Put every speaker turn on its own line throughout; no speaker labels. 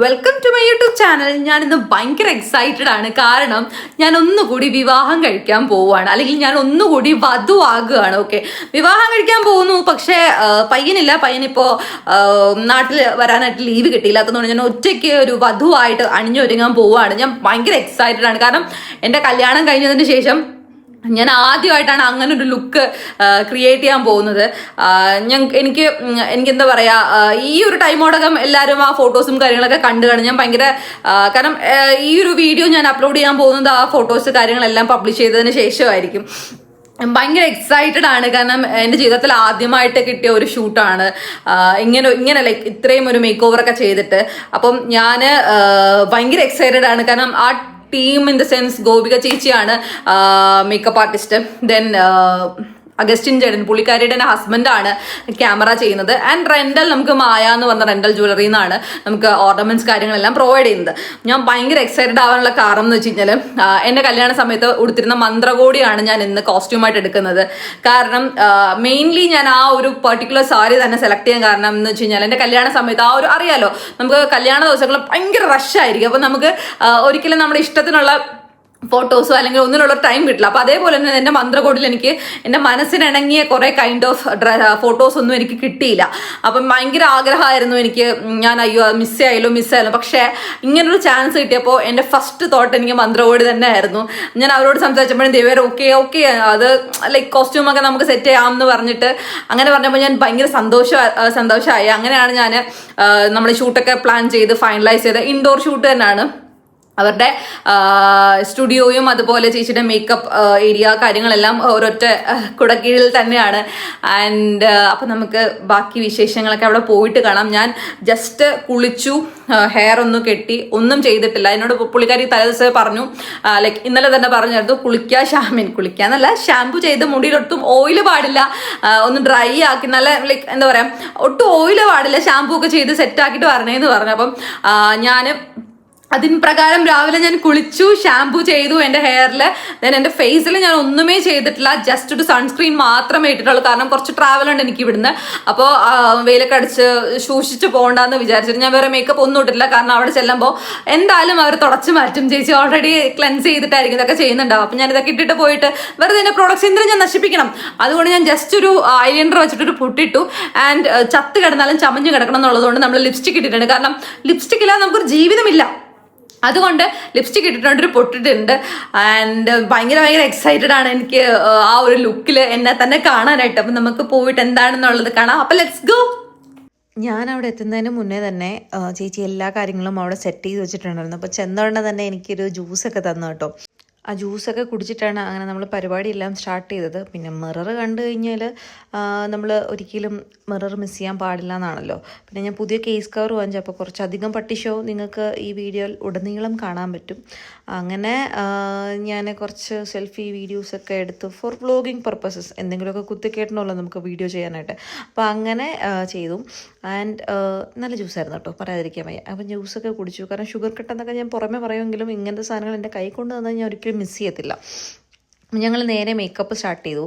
Welcome to my YouTube channel. ഞാൻ ഇന്ന് ഭയങ്കര എക്സൈറ്റഡ് ആണ്. കാരണം ഞാൻ ഒന്നുകൂടി വിവാഹം കഴിക്കാൻ പോവുകയാണ്, അല്ലെങ്കിൽ ഞാൻ ഒന്നുകൂടി വധുവാകുകയാണ്. ഓക്കെ, വിവാഹം കഴിക്കാൻ പോകുന്നു. പക്ഷേ പയ്യനിപ്പോൾ നാട്ടിൽ വരാനായിട്ട് ലീവ് കിട്ടിയില്ലാത്തതുകൊണ്ട് ഞാൻ ഒറ്റയ്ക്ക് ഒരു വധുവായിട്ട് അണിഞ്ഞൊരുങ്ങാൻ പോവുകയാണ്. ഞാൻ ഭയങ്കര എക്സൈറ്റഡ് ആണ്. കാരണം എൻ്റെ കല്യാണം കഴിഞ്ഞതിന് ശേഷം ഞാൻ ആദ്യമായിട്ടാണ് അങ്ങനെ ഒരു ലുക്ക് ക്രിയേറ്റ് ചെയ്യാൻ പോകുന്നത്. എനിക്ക് എന്താ പറയുക, ഈ ഒരു ടൈമോടകം എല്ലാവരും ആ ഫോട്ടോസും കാര്യങ്ങളൊക്കെ കണ്ടു കാണും. ഞാൻ ഭയങ്കര കാരണം ഈ ഒരു വീഡിയോ ഞാൻ അപ്ലോഡ് ചെയ്യാൻ പോകുന്നത് ആ ഫോട്ടോസ് കാര്യങ്ങളെല്ലാം പബ്ലിഷ് ചെയ്തതിന് ശേഷമായിരിക്കും. ഭയങ്കര എക്സൈറ്റഡ് ആണ്. കാരണം എൻ്റെ ജീവിതത്തിൽ ആദ്യമായിട്ട് കിട്ടിയ ഒരു ഷൂട്ടാണ് ഇങ്ങനെ ലൈക്ക് ഇത്രയും ഒരു മേക്ക് ഓവറൊക്കെ ചെയ്തിട്ട്. അപ്പം ഞാൻ ഭയങ്കര എക്സൈറ്റഡ് ആണ്. കാരണം ആ team in the sense Gopika ചേച്ചിയാണ് മേക്കപ്പ് ആർട്ടിസ്റ്റ്. ദെൻ അഗസ്റ്റിൻ ചേട്ടൻ, പുള്ളിക്കാരിയുടെ ഹസ്ബൻഡാണ് ക്യാമറ ചെയ്യുന്നത്. ആൻഡ് റെന്റൽ നമുക്ക് മായ എന്ന് പറഞ്ഞ റെന്റൽ ജ്വല്ലറി എന്നാണ് നമുക്ക് ഓർണമെന്റ്സ് കാര്യങ്ങളെല്ലാം പ്രൊവൈഡ് ചെയ്യുന്നത്. ഞാൻ ഭയങ്കര എക്സൈറ്റഡ് ആവാനുള്ള കാരണം എന്ന് വെച്ച് കഴിഞ്ഞാൽ എൻ്റെ കല്യാണ സമയത്ത് ഉടുത്തിരുന്ന മന്ത്രകോടിയാണ് ഞാൻ ഇന്ന് കോസ്റ്റ്യൂമായിട്ട് എടുക്കുന്നത്. കാരണം മെയിൻലി ഞാൻ ആ ഒരു പെർട്ടിക്കുലർ സാരി തന്നെ സെലക്ട് ചെയ്യാൻ കാരണം എന്ന് വെച്ച് കഴിഞ്ഞാൽ എൻ്റെ കല്യാണ സമയത്ത് ആ ഒരു അറിയാലോ, നമുക്ക് കല്യാണ ദിവസങ്ങൾ ഭയങ്കര റഷായിരിക്കും. അപ്പം നമുക്ക് ഒരിക്കലും നമ്മുടെ ഇഷ്ടത്തിനുള്ള ഫോട്ടോസോ അല്ലെങ്കിൽ ഒന്നിനുള്ള ടൈം കിട്ടില്ല. അപ്പോൾ അതേപോലെ തന്നെ എൻ്റെ മന്ത്രകോടിൽ എനിക്ക് എൻ്റെ മനസ്സിനിണങ്ങിയ കുറേ കൈൻഡ് ഓഫ് ഫോട്ടോസ് ഒന്നും എനിക്ക് കിട്ടിയില്ല. അപ്പം ഭയങ്കര ആഗ്രഹമായിരുന്നു എനിക്ക്. ഞാൻ മിസ്സായാലും പക്ഷേ ഇങ്ങനൊരു ചാൻസ് കിട്ടിയപ്പോൾ എൻ്റെ ഫസ്റ്റ് തോട്ട് എനിക്ക് മന്ത്രകോടി തന്നെ ആയിരുന്നു. ഞാൻ അവരോട് സംസാരിച്ചപ്പോഴും ദേവർ ഓക്കെ അത് ലൈക്ക് കോസ്റ്റ്യൂമൊക്കെ നമുക്ക് സെറ്റ് ചെയ്യാമെന്ന് പറഞ്ഞിട്ട് അങ്ങനെ പറഞ്ഞപ്പോൾ ഞാൻ ഭയങ്കര സന്തോഷമായി. അങ്ങനെയാണ് ഞാൻ നമ്മുടെ ഷൂട്ടൊക്കെ പ്ലാൻ ചെയ്ത് ഫൈനലൈസ് ചെയ്ത് ഇൻഡോർ ഷൂട്ട് തന്നെയാണ്. അവരുടെ സ്റ്റുഡിയോയും അതുപോലെ ചേച്ചിയുടെ മേക്കപ്പ് ഏരിയ കാര്യങ്ങളെല്ലാം ഒരൊറ്റ കുടക്കീഴിൽ തന്നെയാണ്. ആൻഡ് അപ്പം നമുക്ക് ബാക്കി വിശേഷങ്ങളൊക്കെ അവിടെ പോയിട്ട് കാണാം. ഞാൻ ജസ്റ്റ് കുളിച്ചു, ഹെയർ ഒന്നും കെട്ടി, ഒന്നും ചെയ്തിട്ടില്ല. എന്നോട് പുള്ളിക്കാരി തലേദിവസം പറഞ്ഞു, ലൈക്ക് ഇന്നലെ തന്നെ പറഞ്ഞായിരുന്നു, കുളിക്കാന്നല്ല ഷാമ്പു ചെയ്ത് മുടിയിലൊട്ടും ഓയിൽ പാടില്ല, ഒന്ന് ഡ്രൈ ആക്കി നല്ല ലൈക്ക് എന്താ പറയുക, ഒട്ടും ഓയിൽ പാടില്ല, ഷാമ്പു ഒക്കെ ചെയ്ത് സെറ്റാക്കിയിട്ട് വരണേന്ന് പറഞ്ഞു. അപ്പം ഞാൻ അതിന് പ്രകാരം രാവിലെ ഞാൻ കുളിച്ചു, ഷാമ്പു ചെയ്തു എൻ്റെ ഹെയറിൽ. ദെൻ എൻ്റെ ഫേസിൽ ഞാൻ ഒന്നുമേ ചെയ്തിട്ടില്ല, ജസ്റ്റ് ഒരു സൺസ്ക്രീൻ മാത്രമേ ഇട്ടിട്ടുള്ളൂ. കാരണം കുറച്ച് ട്രാവൽ ഉണ്ട് എനിക്ക് ഇവിടുന്ന്. അപ്പോൾ വെയിലൊക്കെ അടിച്ച് സൂക്ഷിച്ച് പോകണ്ടെന്ന് വിചാരിച്ചിട്ട് ഞാൻ വേറെ മേക്കപ്പ് ഒന്നും ഇട്ടില്ല. കാരണം അവിടെ ചെല്ലുമ്പോൾ എന്തായാലും അവർ തുടച്ചു മാറ്റും. ചേച്ചി ഓൾറെഡി ക്ലെൻസ് ചെയ്തിട്ടായിരിക്കും ഇതൊക്കെ ചെയ്യുന്നുണ്ടാവും. അപ്പം ഞാൻ ഇതൊക്കെ ഇട്ടിട്ട് പോയിട്ട് വെറുതെ എൻ്റെ പ്രൊഡക്ട്സ് എന്തിനും ഞാൻ നശിപ്പിക്കണം. അതുകൊണ്ട് ഞാൻ ജസ്റ്റ് ഒരു ഐലൈനർ വെച്ചിട്ടൊരു പൊട്ടിട്ടു. ആൻഡ് ചത്ത് കിടന്നാലും ചമഞ്ഞ് കിടക്കണം എന്നുള്ളതുകൊണ്ട് നമ്മൾ ലിപ്സ്റ്റിക് ഇട്ടിട്ടുണ്ട്. കാരണം ലിപ്സ്റ്റിക് ഇല്ലാതെ നമുക്കൊരു ജീവിതമില്ല. അതുകൊണ്ട് ലിപ്സ്റ്റിക് ഇട്ടിട്ടുണ്ട്, ഒരു പൊട്ടിട്ടുണ്ട്. ആൻഡ് ഭയങ്കര എക്സൈറ്റഡ് ആണ് എനിക്ക് ആ ഒരു ലുക്കിൽ എന്നെ തന്നെ കാണാനായിട്ട്. അപ്പം നമുക്ക് പോയിട്ട് എന്താണെന്നുള്ളത് കാണാം. അപ്പം ലെറ്റ്സ് ഗോ.
ഞാൻ അവിടെ എത്തുന്നതിന് മുന്നേ തന്നെ ചേച്ചി എല്ലാ കാര്യങ്ങളും അവിടെ സെറ്റ് ചെയ്ത് വെച്ചിട്ടുണ്ടായിരുന്നു. അപ്പോൾ ചെന്നോടനെ തന്നെ എനിക്കൊരു ജ്യൂസൊക്കെ തന്നു കേട്ടോ. ആ ജ്യൂസൊക്കെ കുടിച്ചിട്ടാണ് അങ്ങനെ നമ്മൾ പരിപാടിയെല്ലാം സ്റ്റാർട്ട് ചെയ്തത്. പിന്നെ മിറർ കണ്ടു കഴിഞ്ഞാൽ നമ്മൾ ഒരിക്കലും മിറർ മിസ് ചെയ്യാൻ പാടില്ല എന്നാണല്ലോ. പിന്നെ ഞാൻ പുതിയ കേസ് കവർ വാങ്ങിച്ചു. അപ്പോൾ കുറച്ചധികം പട്ടി ഷോ നിങ്ങൾക്ക് ഈ വീഡിയോയിൽ ഉടനീളം കാണാൻ പറ്റും. അങ്ങനെ ഞാൻ കുറച്ച് സെൽഫി വീഡിയോസൊക്കെ എടുത്തു ഫോർ വ്ലോഗിങ് പർപ്പസസ്. എന്തെങ്കിലുമൊക്കെ കുത്തിക്കേട്ടണമല്ലോ നമുക്ക് വീഡിയോ ചെയ്യാനായിട്ട്. അപ്പോൾ അങ്ങനെ ചെയ്തു. ആൻഡ് നല്ല ജ്യൂസായിരുന്നു കേട്ടോ, പറയാതിരിക്കാൻ വയ്യ. അപ്പം ജ്യൂസൊക്കെ കുടിച്ചു. കാരണം ഷുഗർ കട്ടെന്നൊക്കെ ഞാൻ പുറമെ പറയുമെങ്കിലും ഇങ്ങനത്തെ സാധനങ്ങൾ എൻ്റെ കൈ കൊണ്ട് തന്നാൽ ഞാൻ ഒരിക്കലും മിസ് ചെയ്യത്തില്ല. ഞങ്ങൾ നേരെ മേക്കപ്പ് സ്റ്റാർട്ട് ചെയ്തു.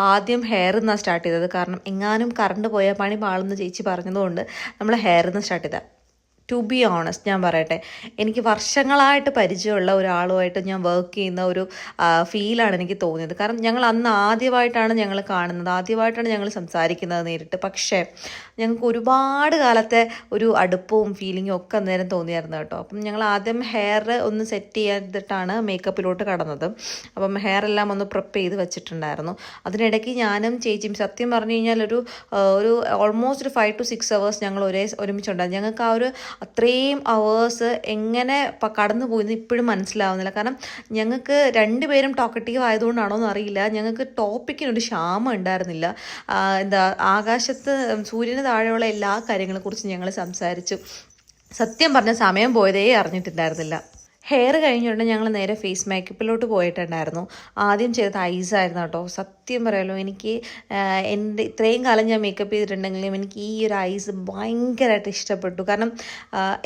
ആദ്യം ഹെയറിൽ നിന്നാണ് സ്റ്റാർട്ട് ചെയ്തത്. കാരണം എങ്ങാനും കറണ്ട് പോയാൽ പണി പാളുന്ന ചേച്ചി പറഞ്ഞതുകൊണ്ട് നമ്മൾ ഹെയറിൽ നിന്ന് സ്റ്റാർട്ട് ചെയ്തത്. ടു ബി ഓണസ്റ്റ് ഞാൻ പറയട്ടെ, എനിക്ക് വർഷങ്ങളായിട്ട് പരിചയമുള്ള ഒരാളുമായിട്ട് ഞാൻ വർക്ക് ചെയ്യുന്ന ഒരു ഫീലാണ് എനിക്ക് തോന്നിയത്. കാരണം ഞങ്ങൾ അന്ന് ആദ്യമായിട്ടാണ് ഞങ്ങൾ കാണുന്നത്, ആദ്യമായിട്ടാണ് ഞങ്ങൾ സംസാരിക്കുന്നത് നേരിട്ട്. പക്ഷേ ഞങ്ങൾക്ക് ഒരുപാട് കാലത്തെ ഒരു അടുപ്പവും ഫീലിങ്ങും ഒക്കെ അന്നേരം തോന്നിയായിരുന്നു കേട്ടോ. അപ്പം ഞങ്ങൾ ആദ്യം ഹെയർ ഒന്ന് സെറ്റ് ചെയ്തിട്ടാണ് മേക്കപ്പിലോട്ട് കടന്നത്. അപ്പം ഹെയർ എല്ലാം ഒന്ന് പ്രിപ്പ് ചെയ്ത് വെച്ചിട്ടുണ്ടായിരുന്നു. അതിനിടയ്ക്ക് ഞാനും ചേച്ചിയും സത്യം പറഞ്ഞു കഴിഞ്ഞാൽ ഒരു ഓൾമോസ്റ്റ് ഒരു 5 to 6 hours ഞങ്ങൾ ഒരുമിച്ചുണ്ടായിരുന്നു. ഞങ്ങൾക്ക് ആ ഒരു അത്രയും അവേഴ്സ് എങ്ങനെ കടന്നു പോയെന്ന് ഇപ്പോഴും മനസ്സിലാവുന്നില്ല. കാരണം ഞങ്ങൾക്ക് രണ്ടുപേരും ടോക്കറ്റീവ് ആയതുകൊണ്ടാണോ എന്ന് അറിയില്ല, ഞങ്ങൾക്ക് ടോപ്പിക്കിനൊരു ക്ഷാമം ഉണ്ടായിരുന്നില്ല. ആകാശത്ത് സൂര്യന് താഴെയുള്ള എല്ലാ കാര്യങ്ങളെക്കുറിച്ചും ഞങ്ങൾ സംസാരിച്ചു. സത്യം പറഞ്ഞ സമയം പോയതേ അറിഞ്ഞിട്ടുണ്ടായിരുന്നില്ല. ഹെയർ കഴിഞ്ഞുകൊണ്ട് ഞങ്ങൾ നേരെ ഫേസ് മേക്കപ്പിലോട്ട് പോയിട്ടുണ്ടായിരുന്നു. ആദ്യം ചെയ്തത് ഐസായിരുന്നു കേട്ടോ. സത്യം പറയാലോ എനിക്ക് എൻ്റെ ഇത്രയും കാലം ഞാൻ മേക്കപ്പ് ചെയ്തിട്ടുണ്ടെങ്കിലും എനിക്ക് ഈ ഒരു ഐസ് ഭയങ്കരമായിട്ട് ഇഷ്ടപ്പെട്ടു. കാരണം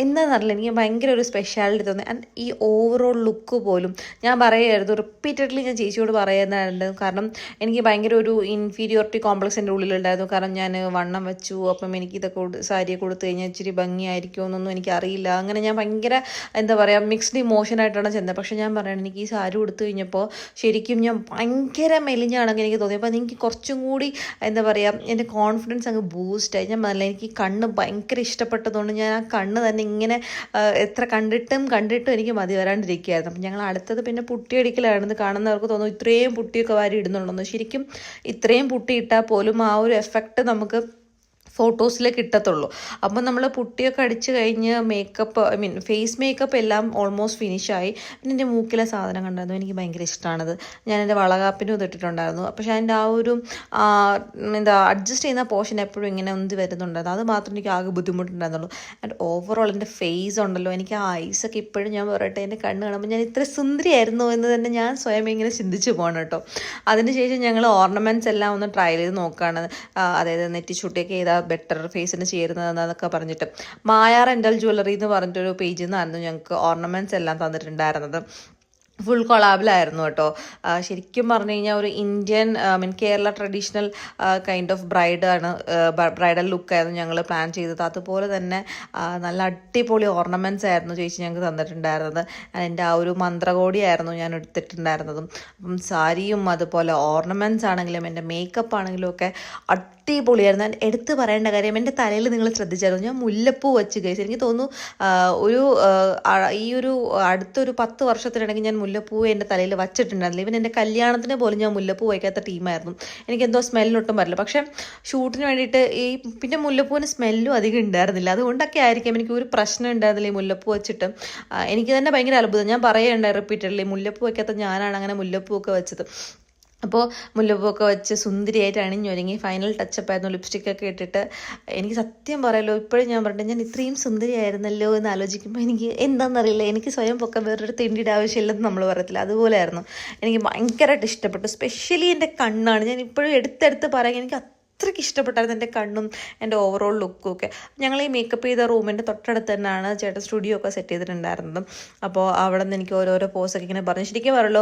എന്താണെന്നറിയില്ല, എനിക്ക് ഭയങ്കര ഒരു സ്പെഷ്യാലിറ്റി തോന്നി. ആൻഡ് ഈ ഓവറോൾ ലുക്ക് പോലും ഞാൻ പറയുമായിരുന്നു, റിപ്പീറ്റഡ്ലി ഞാൻ ചേച്ചിയോട് പറയുന്നുണ്ടായിരുന്നു. കാരണം എനിക്ക് ഭയങ്കര ഒരു ഇൻഫീരിയോറിറ്റി കോംപ്ലക്സ് എൻ്റെ ഉള്ളിലുണ്ടായിരുന്നു. കാരണം ഞാൻ വണ്ണം വെച്ചു, അപ്പം എനിക്ക് ഇതൊക്കെ സാരിയെ കൊടുത്തു കഴിഞ്ഞാൽ ഇച്ചിരി ഭംഗിയായിരിക്കുമോ എന്നൊന്നും എനിക്കറിയില്ല. അങ്ങനെ ഞാൻ ഭയങ്കര എന്താ പറയുക മിക്സ്ഡ് ഇമോഷനായിട്ടാണ് ചെന്നത്. പക്ഷേ ഞാൻ പറയുന്നത് എനിക്ക് ഈ സാരി കൊടുത്തു കഴിഞ്ഞപ്പോൾ ശരിക്കും ഞാൻ ഭയങ്കര മെലിഞ്ഞാണെങ്കിൽ എനിക്ക് തോന്നി. അപ്പോൾ എനിക്ക് കുറച്ചും കൂടി എന്താ പറയുക എൻ്റെ കോൺഫിഡൻസ് അങ്ങ് ബൂസ്റ്റായി. ഞാൻ പറഞ്ഞില്ല, എനിക്ക് കണ്ണ് ഭയങ്കര ഇഷ്ടപ്പെട്ടതുകൊണ്ട് ഞാൻ ആ കണ്ണ് തന്നെ ഇങ്ങനെ എത്ര കണ്ടിട്ടും എനിക്ക് മതി വരാണ്ടിരിക്കുകയായിരുന്നു. അപ്പം ഞങ്ങൾ അടുത്തത് പിന്നെ പുട്ടിയടിക്കലായിരുന്നു. കാണുന്നവർക്ക് തോന്നും ഇത്രയും പുട്ടിയൊക്കെ വാരി ഇടുന്നുണ്ടെന്ന്. ശരിക്കും ഇത്രയും പുട്ടി ഇട്ടാൽ പോലും ആ ഒരു എഫക്റ്റ് നമുക്ക് ഫോട്ടോസിലേ കിട്ടത്തുള്ളൂ. അപ്പം നമ്മൾ പുട്ടിയൊക്കെ അടിച്ച് കഴിഞ്ഞ് മേക്കപ്പ് ഫേസ് മേക്കപ്പ് എല്ലാം ഓൾമോസ്റ്റ് ഫിനിഷായി. പിന്നെ എൻ്റെ മൂക്കിലെ സാധനം കണ്ടായിരുന്നു, എനിക്ക് ഭയങ്കര ഇഷ്ടമാണത്. ഞാൻ എൻ്റെ വളകാപ്പിനും ഇതിട്ടിട്ടുണ്ടായിരുന്നു. പക്ഷേ അതിൻ്റെ ആ ഒരു അഡ്ജസ്റ്റ് ചെയ്യുന്ന പോർഷൻ എപ്പോഴും ഇങ്ങനെ ഒന്തി വരുന്നുണ്ടായിരുന്നു. അത് മാത്രം എനിക്ക് ആകെ ബുദ്ധിമുട്ടുണ്ടായിരുന്നുള്ളൂ. ആൻഡ് ഓവറോൾ എൻ്റെ ഫേസ് ഉണ്ടല്ലോ, എനിക്ക് ആ ഐസൊക്കെ ഇപ്പോഴും ഞാൻ പറയട്ടെ, എൻ്റെ കണ്ണ് കാണുമ്പോൾ ഞാൻ ഇത്ര സുന്ദരിയായിരുന്നു എന്ന് തന്നെ ഞാൻ സ്വയം ഇങ്ങനെ ചിന്തിച്ച് പോകണം കേട്ടോ. അതിനുശേഷം ഞങ്ങൾ ഓർണമെൻറ്റ്സ് എല്ലാം ഒന്ന് ട്രൈ ചെയ്ത് നോക്കുകയാണ്. അതായത് നെറ്റിച്ചുട്ടിയൊക്കെ ചെയ്താൽ ബെറ്റർ ഫേസിന് ചേരുന്നതെന്നൊക്കെ പറഞ്ഞിട്ട് മായ റെൻ്റൽ ജ്വല്ലറി എന്ന് പറഞ്ഞിട്ടൊരു പേജിൽ നിന്നായിരുന്നു ഞങ്ങൾക്ക് ഓർണമെൻറ്റ്സ് എല്ലാം തന്നിട്ടുണ്ടായിരുന്നത്. ഫുൾ കൊളാബിലായിരുന്നു കേട്ടോ. ശരിക്കും പറഞ്ഞു കഴിഞ്ഞാൽ ഒരു Indian Kerala traditional kind of bridal ലുക്കായിരുന്നു ഞങ്ങൾ പ്ലാൻ ചെയ്തത്. അതുപോലെ തന്നെ നല്ല അടിപൊളി ഓർണമെൻറ്റ്സ് ആയിരുന്നു ചേച്ചി ഞങ്ങൾക്ക് തന്നിട്ടുണ്ടായിരുന്നത്. എൻ്റെ ആ ഒരു മന്ത്രകോടിയായിരുന്നു ഞാൻ എടുത്തിട്ടുണ്ടായിരുന്നതും. അപ്പം സാരിയും അതുപോലെ ഓർണമെൻറ്റ്സ് ആണെങ്കിലും എൻ്റെ മേക്കപ്പ് ആണെങ്കിലും ഒക്കെ അടിപൊളിയായിരുന്നു. എടുത്ത് പറയേണ്ട കാര്യം, എൻ്റെ തലയിൽ നിങ്ങൾ ശ്രദ്ധിച്ചായിരുന്നു, ഞാൻ മുല്ലപ്പൂ വെച്ച് കഴിച്ചു. എനിക്ക് തോന്നുന്നു ഈ ഒരു അടുത്തൊരു 10 വർഷത്തിനിടയ്ക്ക് ഞാൻ മുല്ലപ്പൂ എൻ്റെ തലയിൽ വച്ചിട്ടുണ്ടായിരുന്നില്ല. ഇവൻ എൻ്റെ കല്യാണത്തിന് പോലും ഞാൻ മുല്ലപ്പൂ വയ്ക്കാത്ത ടീമായിരുന്നു. എനിക്കെന്തോ സ്മെല്ലൊട്ടും പറ്റില്ല. പക്ഷേ ഷൂട്ടിന് വേണ്ടിയിട്ട് പിന്നെ മുല്ലപ്പൂവിന് സ്മെല്ലും അധികം ഉണ്ടായിരുന്നില്ല. അതുകൊണ്ടൊക്കെ ആയിരിക്കും എനിക്ക് ഒരു പ്രശ്നം ഉണ്ടായിരുന്നില്ല ഈ മുല്ലപ്പൂ വെച്ചിട്ട്. എനിക്ക് തന്നെ ഭയങ്കര അത്ഭുതം. ഞാൻ പറയുന്നുണ്ടായി റിപ്പീറ്റഡ്ലി, മുല്ലപ്പൂ വയ്ക്കാത്ത ഞാനാണ് അങ്ങനെ മുല്ലപ്പൂ ഒക്കെ വെച്ചത്. അപ്പോൾ മുല്ലപ്പൂവൊക്കെ വെച്ച് സുന്ദരിയായിട്ട് അണിഞ്ഞൊരുങ്ങി ഫൈനൽ ടച്ചപ്പ് ആയിരുന്നു. ലിപ്സ്റ്റിക്കൊക്കെ ഇട്ടിട്ട് എനിക്ക് സത്യം പറയാലോ, ഇപ്പോഴും ഞാൻ പറഞ്ഞിട്ട് ഞാൻ ഇത്രയും സുന്ദരിയായിരുന്നല്ലോ എന്ന് ആലോചിക്കുമ്പോൾ എനിക്ക് എന്താണെന്നറിയില്ല, എനിക്ക് സ്വയം പൊക്കം വേറൊരു തെണ്ടിയുടെ ആവശ്യമില്ലെന്ന് നമ്മൾ പറയത്തില്ല, അതുപോലെയായിരുന്നു. എനിക്ക് ഭയങ്കരമായിട്ട് ഇഷ്ടപ്പെട്ടു. സ്പെഷ്യലി എൻ്റെ കണ്ണാണ്. ഞാൻ ഇപ്പോഴും എടുത്തെടുത്ത് പറയാൻ എനിക്ക് അത്രയ്ക്ക് ഇഷ്ടപ്പെട്ടായിരുന്നു എൻ്റെ കണ്ണും എൻ്റെ ഓവറോൾ ലുക്കും ഒക്കെ. ഞങ്ങൾ ഈ മേക്കപ്പ് ചെയ്ത റൂമിൻ്റെ തൊട്ടടുത്ത് തന്നെയാണ് ചേട്ടൻ സ്റ്റുഡിയോ ഒക്കെ സെറ്റ് ചെയ്തിട്ടുണ്ടായിരുന്നത്. അപ്പോൾ അവിടെ നിന്ന് എനിക്ക് ഓരോരോ പോസൊക്കെ ഇങ്ങനെ പറഞ്ഞു. ശരിക്കും പറയുള്ളൂ,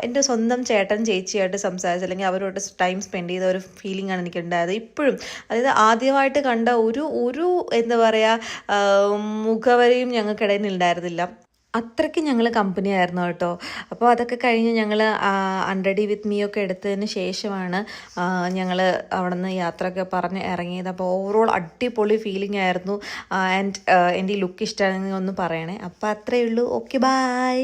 എൻ്റെ സ്വന്തം ചേട്ടൻ ചേച്ചിയായിട്ട് സംസാരിച്ച് അല്ലെങ്കിൽ അവരോട് ടൈം സ്പെൻഡ് ചെയ്ത ഒരു ഫീലിംഗ് ആണ് എനിക്കുണ്ടായത് ഇപ്പോഴും. അതായത് ആദ്യമായിട്ട് കണ്ട ഒരു എന്താ പറയുക മുഖവരെയും ഞങ്ങൾക്കിടയിൽ ഉണ്ടായിരുന്നില്ല. അത്രയ്ക്ക് ഞങ്ങൾ കമ്പനി ആയിരുന്നു കേട്ടോ. അപ്പോൾ അതൊക്കെ കഴിഞ്ഞ് ഞങ്ങൾ അണ്ടർഡി വിത്ത് മീ ഒക്കെ എടുത്തതിന് ശേഷമാണ് ഞങ്ങൾ അവിടെ നിന്ന് യാത്രയൊക്കെ പറഞ്ഞ് ഇറങ്ങിയത്. അപ്പോൾ ഓവറോൾ അടിപൊളി ഫീലിംഗ് ആയിരുന്നു. ആൻഡ് എൻ്റെ ഈ ലുക്ക് ഇഷ്ടമാണെങ്കിൽ ഒന്ന് പറയണേ. അപ്പോൾ അത്രയേ ഉള്ളൂ. Okay, by.